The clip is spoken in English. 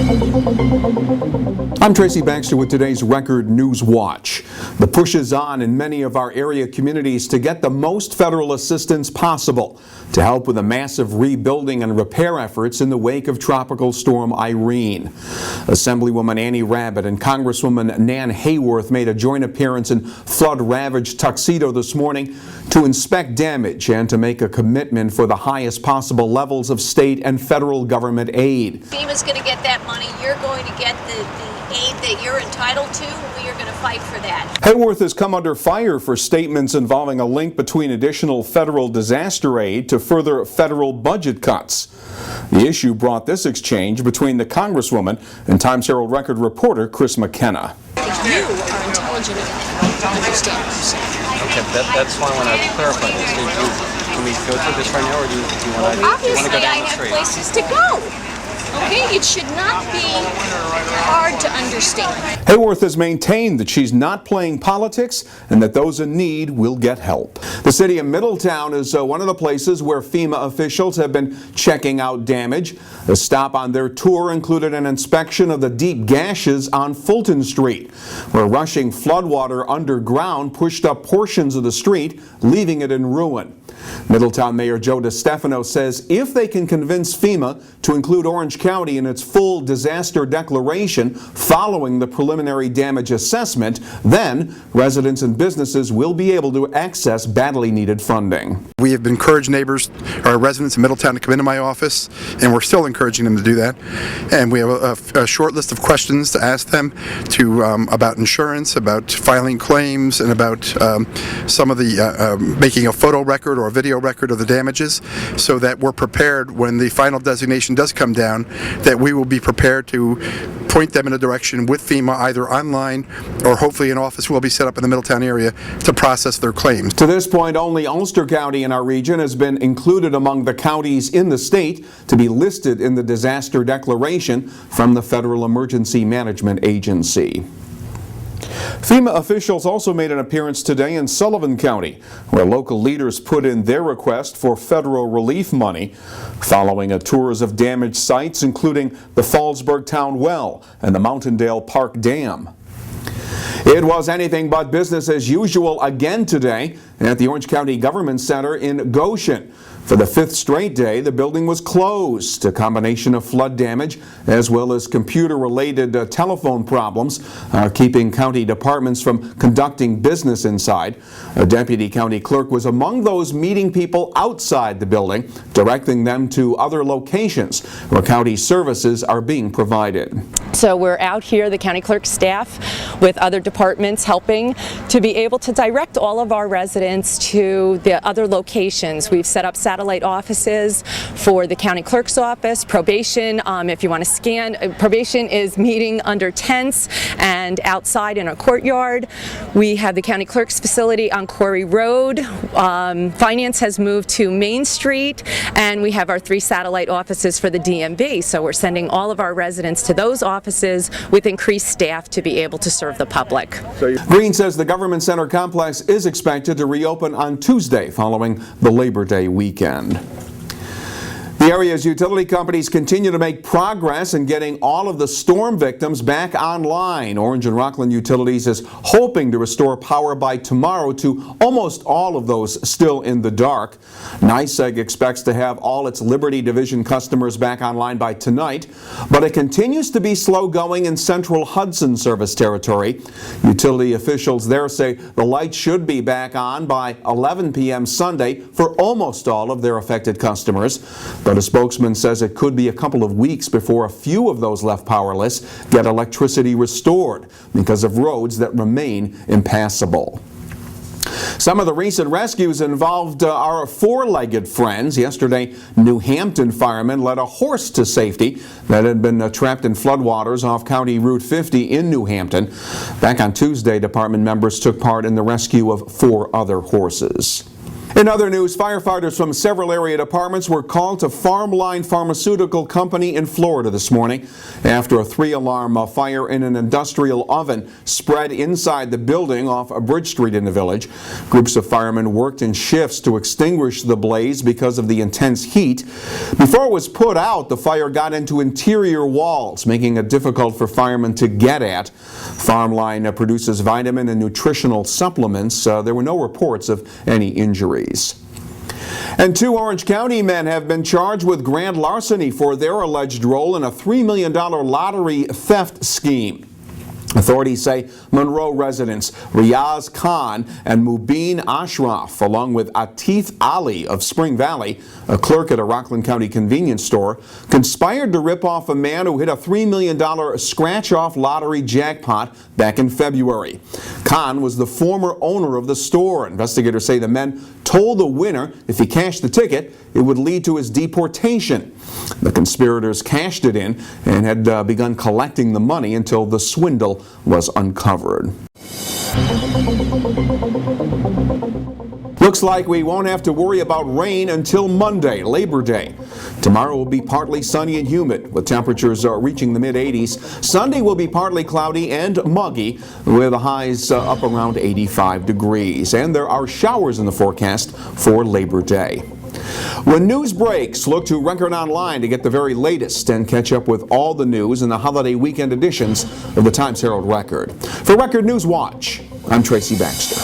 I'm Tracy Baxter with today's Record Newswatch. The push is on in many of our area communities to get the most federal assistance possible to help with the massive rebuilding and repair efforts in the wake of Tropical Storm Irene. Assemblywoman Annie Rabbitt and Congresswoman Nan Hayworth made a joint appearance in flood-ravaged Tuxedo this morning to inspect damage and to make a commitment for the highest possible levels of state and federal government aid. FEMA's going to get that money. You're going to get the aid that you're entitled to. We are going to fight for that. Hayworth has come under fire for statements involving a link between additional federal disaster aid to further federal budget cuts. The issue brought this exchange between the Congresswoman and Times Herald Record reporter Chris McKenna. You are intelligent enough to understand yourself. Okay, that's why I want to clarify this. Can we go through this right now, or do you want to go down the Obviously, I have street? places to go. Okay, it should not be hard to understand. Hayworth has maintained that she's not playing politics and that those in need will get help. The city of Middletown is one of the places where FEMA officials have been checking out damage. A stop on their tour included an inspection of the deep gashes on Fulton Street, where rushing floodwater underground pushed up portions of the street, leaving it in ruin. Middletown Mayor Joe DeStefano says if they can convince FEMA to include Orange County in its full disaster declaration following the preliminary damage assessment, then residents and businesses will be able to access badly needed funding. We have encouraged neighbors, our residents in Middletown, to come into my office, and we're still encouraging them to do that. And we have a short list of questions to ask them about insurance, about filing claims, and about some of the making a photo record or a video record of the damages, so that we're prepared when the final designation does come down, that we will be prepared to point them in a direction with FEMA, either online or hopefully an office will be set up in the Middletown area to process their claims. To this point, only Ulster County in our region has been included among the counties in the state to be listed in the disaster declaration from the Federal Emergency Management Agency. FEMA officials also made an appearance today in Sullivan County, where local leaders put in their request for federal relief money following a tours of damaged sites, including the Fallsburg Town Well and the Mountaindale Park Dam. It was anything but business as usual again today at the Orange County Government Center in Goshen. For the fifth straight day, the building was closed. A combination of flood damage as well as computer-related telephone problems are keeping county departments from conducting business inside. A deputy county clerk was among those meeting people outside the building, directing them to other locations where county services are being provided. So we're out here, the county clerk staff, with other departments helping to be able to direct all of our residents to the other locations. We've set up satellite offices for the county clerk's office, probation. If you want to scan, probation is meeting under tents and outside in a courtyard. We have the county clerk's facility on Quarry Road. Finance has moved to Main Street, and we have our 3 satellite offices for the DMV. So we're sending all of our residents to those offices with increased staff to be able to serve the public. Green says the Government Center complex is expected to reopen on Tuesday following the Labor Day weekend. The area's utility companies continue to make progress in getting all of the storm victims back online. Orange and Rockland Utilities is hoping to restore power by tomorrow to almost all of those still in the dark. NYSEG expects to have all its Liberty Division customers back online by tonight, but it continues to be slow going in central Hudson service territory. Utility officials there say the lights should be back on by 11 p.m. Sunday for almost all of their affected customers. But a spokesman says it could be a couple of weeks before a few of those left powerless get electricity restored because of roads that remain impassable. Some of the recent rescues involved our four-legged friends. Yesterday, New Hampton firemen led a horse to safety that had been trapped in floodwaters off County Route 50 in New Hampton. Back on Tuesday, department members took part in the rescue of 4 other horses. In other news, firefighters from several area departments were called to Farmline Pharmaceutical Company in Florida this morning after a 3-alarm fire in an industrial oven spread inside the building off Bridge Street in the village. Groups of firemen worked in shifts to extinguish the blaze because of the intense heat. Before it was put out, the fire got into interior walls, making it difficult for firemen to get at. Farmline produces vitamin and nutritional supplements. There were no reports of any injuries. And 2 Orange County men have been charged with grand larceny for their alleged role in a $3 million lottery theft scheme. Authorities say Monroe residents Riaz Khan and Mubin Ashraf, along with Atif Ali of Spring Valley, a clerk at a Rockland County convenience store, conspired to rip off a man who hit a $3 million scratch-off lottery jackpot back in February. Khan was the former owner of the store. Investigators say the men told the winner if he cashed the ticket, it would lead to his deportation. The conspirators cashed it in and had begun collecting the money until the swindle was uncovered. Looks like we won't have to worry about rain until Monday, Labor Day. Tomorrow will be partly sunny and humid, with temperatures reaching the mid-80s. Sunday will be partly cloudy and muggy, with the highs up around 85 degrees. And there are showers in the forecast for Labor Day. When news breaks, look to Record Online to get the very latest and catch up with all the news in the holiday weekend editions of the Times-Herald Record. For Record Newswatch, I'm Tracy Baxter.